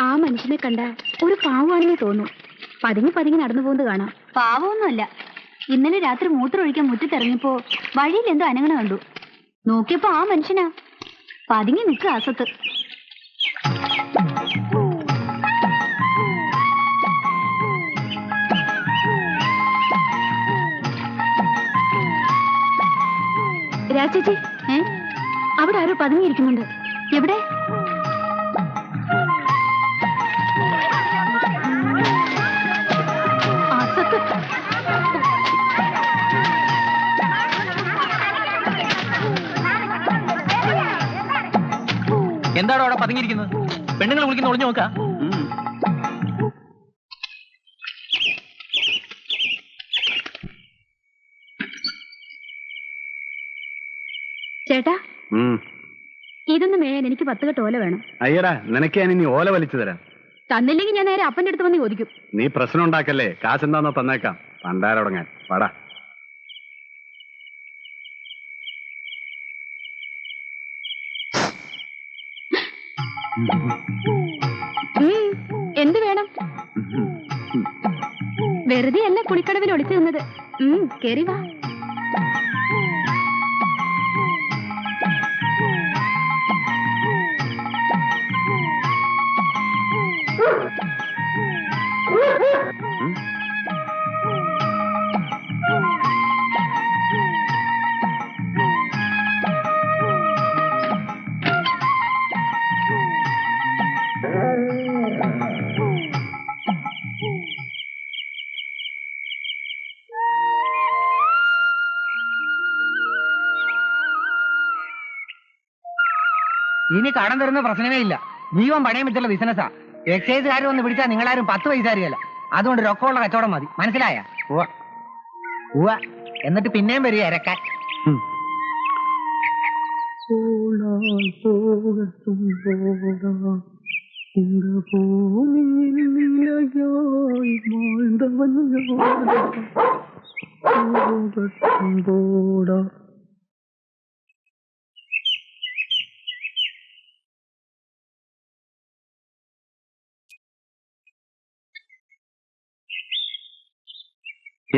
ആ മനുഷ്യനെ കണ്ട ഒരു പാവമാണെന്ന് തോന്നും. പതുങ്ങി പതുങ്ങി നടന്നു പോകുന്നത് കാണാം. പാവമൊന്നുമല്ല. ഇന്നലെ രാത്രി മൂത്രമൊഴിക്കാൻ മുറ്റത്തിറങ്ങിയപ്പോ വഴിയിൽ എന്തോ അനങ്ങണ കണ്ടു. നോക്കിയപ്പോ ആ മനുഷ്യനാ പതുങ്ങി നിൽക്കുക അസത്ത്. രാജേച്ചി, അവിടെ ആരോ പതുങ്ങിയിരിക്കുന്നുണ്ട്. എവിടെ? എന്താണോ അവിടെ പതുങ്ങിയിരിക്കുന്നത്? പെണ്ണുങ്ങൾ വിളിക്കുന്ന ഒളിഞ്ഞു നോക്ക. ചേട്ടാ, ഇതൊന്ന് മേയാൻ എനിക്ക് 10 കെട്ട് ഓല വേണം. അയ്യടാ, നിനക്ക് ഞാൻ ഇനി ഓല വലിച്ചു തരാം. തന്നില്ലെങ്കിൽ ഞാൻ നേരെ അപ്പന്റെ അടുത്ത് വന്ന് ചോദിക്കും. നീ പ്രശ്നം ഉണ്ടാക്കല്ലേ, കാശെന്താന്നോ തന്നേക്കാം. പണ്ടാരടങ്ങാൻ പാടാ. എന്ത് വേണം? വെറുതെ അല്ല കുളിക്കടവിൽ ഒളിച്ചു നിന്നത്. കേറി വാ. ഇനി കടം തരുന്ന പ്രശ്നമേ ഇല്ല. ജീവൻ പണയം വെച്ചുള്ള ബിസിനസ്സാ. എക്സൈസുകാർ വന്ന് പിടിച്ചാൽ നിങ്ങളാരും 10 പൈസ അറിയല്ല. അതുകൊണ്ട് രൊക്കമുള്ള കച്ചവടം മതി. മനസ്സിലായ? എന്നിട്ട് പിന്നെയും വരിക ഇരക്കാൻ.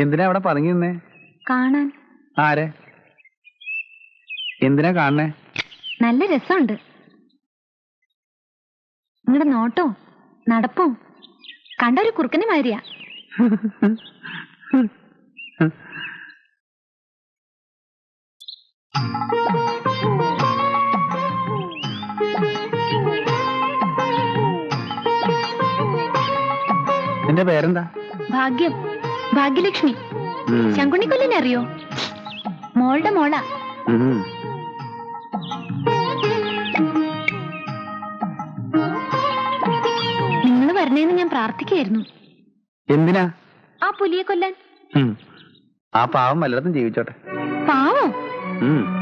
എന്തിനാ അവിടെ പതുങ്ങി നിന്നേ? കാണാൻ. ആരെ? എന്തിനാ കാണണേ? നല്ല രസമുണ്ട്. നിങ്ങളുടെ നോട്ടോ നടപ്പോ കണ്ട ഒരു കുറുക്കനെ മാതിരിയാ. നിന്റെ പേരെന്താ? ഭാഗ്യം. ഭാഗ്യലക്ഷ്മി. ശങ്കുണ്ണിക്കൊല്ലിനെ അറിയോ? മോളുടെ മോളാ. നിങ്ങൾ വരണേന്ന് ഞാൻ പ്രാർത്ഥിക്കായിരുന്നു. എന്തിനാ? ആ പുലിയെ കൊല്ലാൻ. ആ പാവം വല്ലയിടത്തും ജീവിച്ചോട്ടെ. പാവം?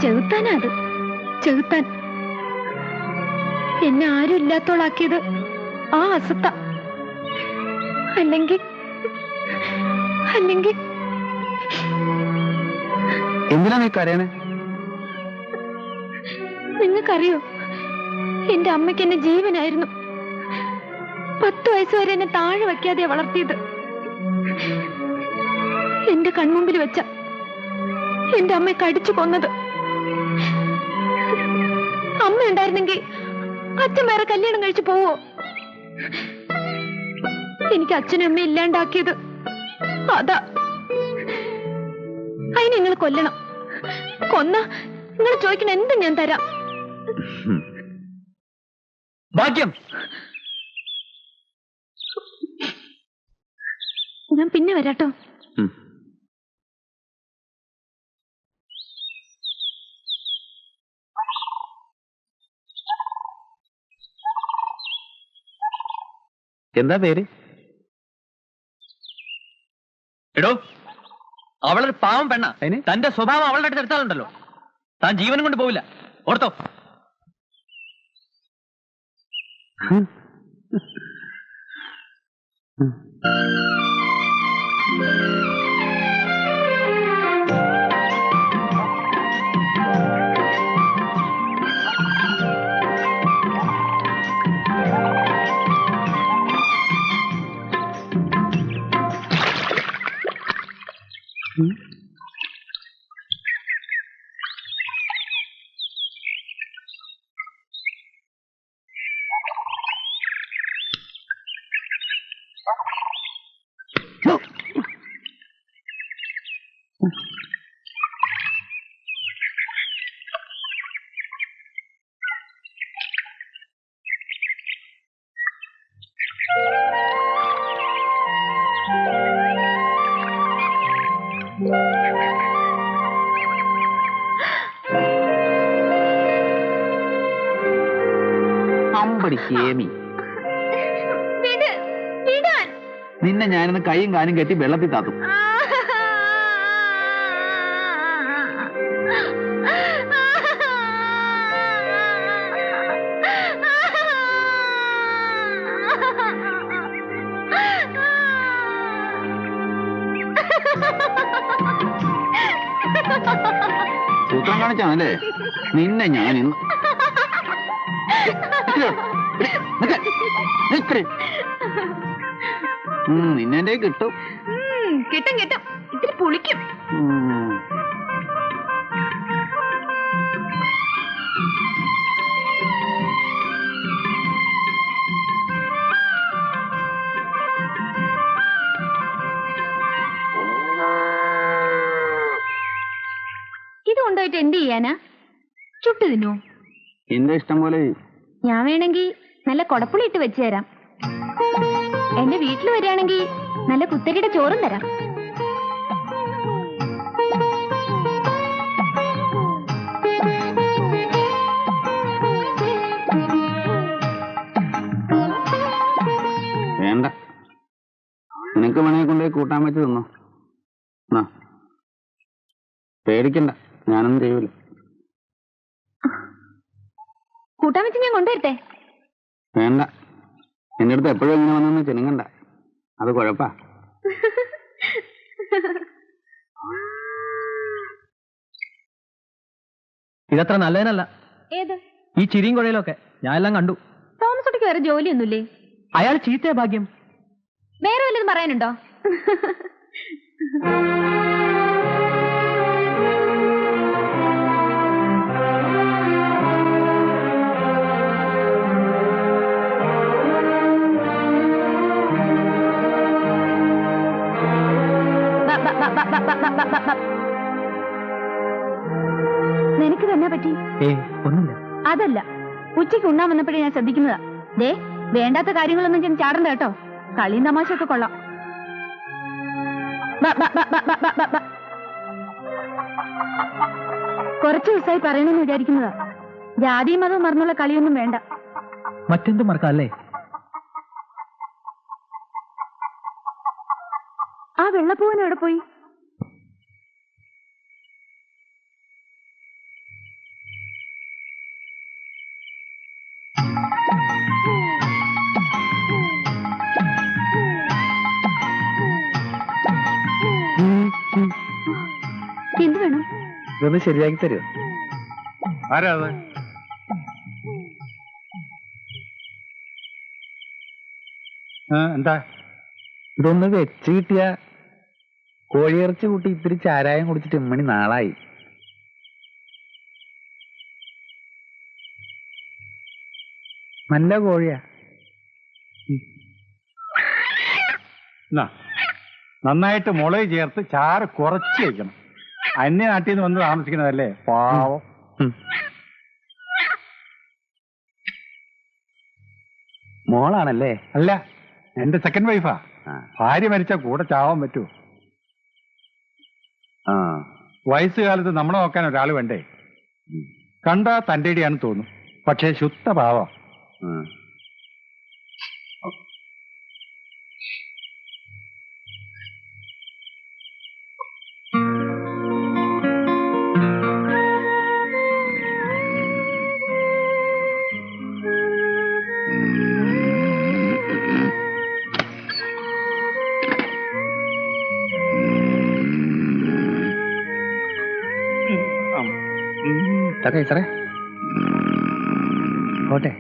ചെകുത്താനാ അത്. ചെകുത്താൻ. എന്നെ ആരും ഇല്ലാത്തോളാക്കിയത് ആ അസത്ത. അല്ലെങ്കിൽ എന്തിനാ നീ കരയണേ? നിങ്ങൾക്കറിയോ, എന്റെ അമ്മയ്ക്ക് എന്നെ ജീവനായിരുന്നു. 10 വയസ്സ് വരെ എന്നെ താഴെ വയ്ക്കാതെ വളർത്തിയത്. എന്റെ കൺമുമ്പിൽ വെച്ച എന്റെ അമ്മയെ കടിച്ചു കൊന്നത്. അമ്മ ഉണ്ടായിരുന്നെങ്കിൽ അച്ഛൻ വേറെ കല്യാണം കഴിച്ചു പോവോ? എനിക്ക് അച്ഛനും അമ്മ ഇല്ലാണ്ടാക്കിയത് അതാ. അതിന് നിങ്ങൾ കൊല്ലണം. കൊന്ന നിങ്ങൾ ചോദിക്കണ എന്തും ഞാൻ തരാം. ഭാഗ്യം. ഞാൻ പിന്നെ വരാട്ടോ. എന്താ പേര്? എടോ, അവളൊരു പാവം പെണ്ണ. തന്റെ സ്വഭാവം അവളുടെ അടുത്ത് എടുത്താലുണ്ടല്ലോ, താൻ ജീവനും കൊണ്ട് പോവില്ല. ഓർത്തോ? അമ്പടി കേമി, വിട്, വിടാൻ. നിന്നെ ഞാനിന്ന് കൈയും കാലും കെട്ടി വെള്ളത്തിൽ താത്തും. സൂത്രം കാണിച്ചാണല്ലേ നിന്നെ ഞാൻ ഇന്ന്. നിന്നെ എന്റെ കിട്ടും. കിട്ടും കിട്ടും, ഇത്തിരി പുളിക്കും. ഇത് കൊണ്ടുപോയിട്ട് എന്ത് ചെയ്യാനാ? ചുട്ടു തിന്നോ? എന്റെ ഇഷ്ടം പോലെ. ഞാൻ വേണമെങ്കിൽ നല്ല കൊടപ്പുളി ഇട്ട് വെച്ചു തരാം. എന്റെ വീട്ടിൽ വരികയാണെങ്കിൽ നല്ല കുത്തരിയുടെ ചോറും തരാം. വേണ്ട, നിനക്ക് വേണമെങ്കിൽ കൊണ്ടുപോയി കൂട്ടാൻ വെച്ച് തിന്നോ. പേടിക്കണ്ട, ഞാനൊന്നും ചെയ്യൂല. കൂട്ടാൻ വെച്ച് ഞാൻ കൊണ്ടുവരട്ടെ? വേണ്ട, എന്റെ അടുത്ത് എപ്പോഴും ഇങ്ങനെ വന്നൊന്ന് ചെനുങ്ങണ്ട, അത് കുഴപ്പാ. ഇതത്ര നല്ലതിനല്ല. ഏത്? ഈ ചിരിയും കുഴയിലൊക്കെ ഞാൻ എല്ലാം കണ്ടു. തോമസ് കുട്ടിക്ക് വേറെ ജോലിയൊന്നുമില്ലേ? അയാൾ ചീത്തയ ഭാഗ്യം. വേറെ വല്ലതും പറയാനുണ്ടോ? നിനക്ക് തന്നെ പറ്റി? ഒന്നുമില്ല. അതല്ല, ഉച്ചയ്ക്ക് ഉണ്ണാൻ വന്നപ്പോഴേ ഞാൻ ശ്രദ്ധിക്കുന്നതാ. ദേ, വേണ്ടാത്ത കാര്യങ്ങളൊന്നും ഞാൻ ചാടണ്ട കേട്ടോ. കളിയും തമാശയൊക്കെ കൊള്ളാം. കുറച്ചു ദിവസമായി പറയണമെന്ന് വിചാരിക്കുന്നതാ. ജാതിയും മതവും മറന്നുള്ള കളിയൊന്നും വേണ്ട. മറ്റെന്തും മറക്കാല്ലേ? ആ വെള്ളപ്പൂവൻ എവിടെ പോയി? എന്ത് വേണം? ഇതൊന്ന് ശരിയാക്കി തരുമോ? ആരാ അത്? എന്താ? ഇതൊന്ന് വെച്ച് കിട്ടിയ കോഴിയിറച്ചി കൂട്ടി ഇത്തിരി ചാരായം കുടിച്ചിട്ട് ഇമ്മണി നാളായി. നല്ല കോഴിയാ. നന്നായിട്ട് മുളക് ചേർത്ത് ചാറ് കുറച്ച് വയ്ക്കണം. അന്യ നാട്ടിൽ നിന്ന് വന്ന് താമസിക്കുന്നതല്ലേ, പാവം. മോളാണല്ലേ? അല്ല, എന്റെ സെക്കൻഡ് വൈഫാ. ഭാര്യ മരിച്ചാ കൂടെ ചാവാൻ പറ്റുമോ? വയസ്സുകാലത്ത് നമ്മളെ നോക്കാൻ ഒരാൾ വേണ്ടേ? കണ്ടാ തന്റെ ഇടിയാണെന്ന് തോന്നും, പക്ഷേ ശുദ്ധ പാവം. സാറേ സാറേ, ഓട്ടെ.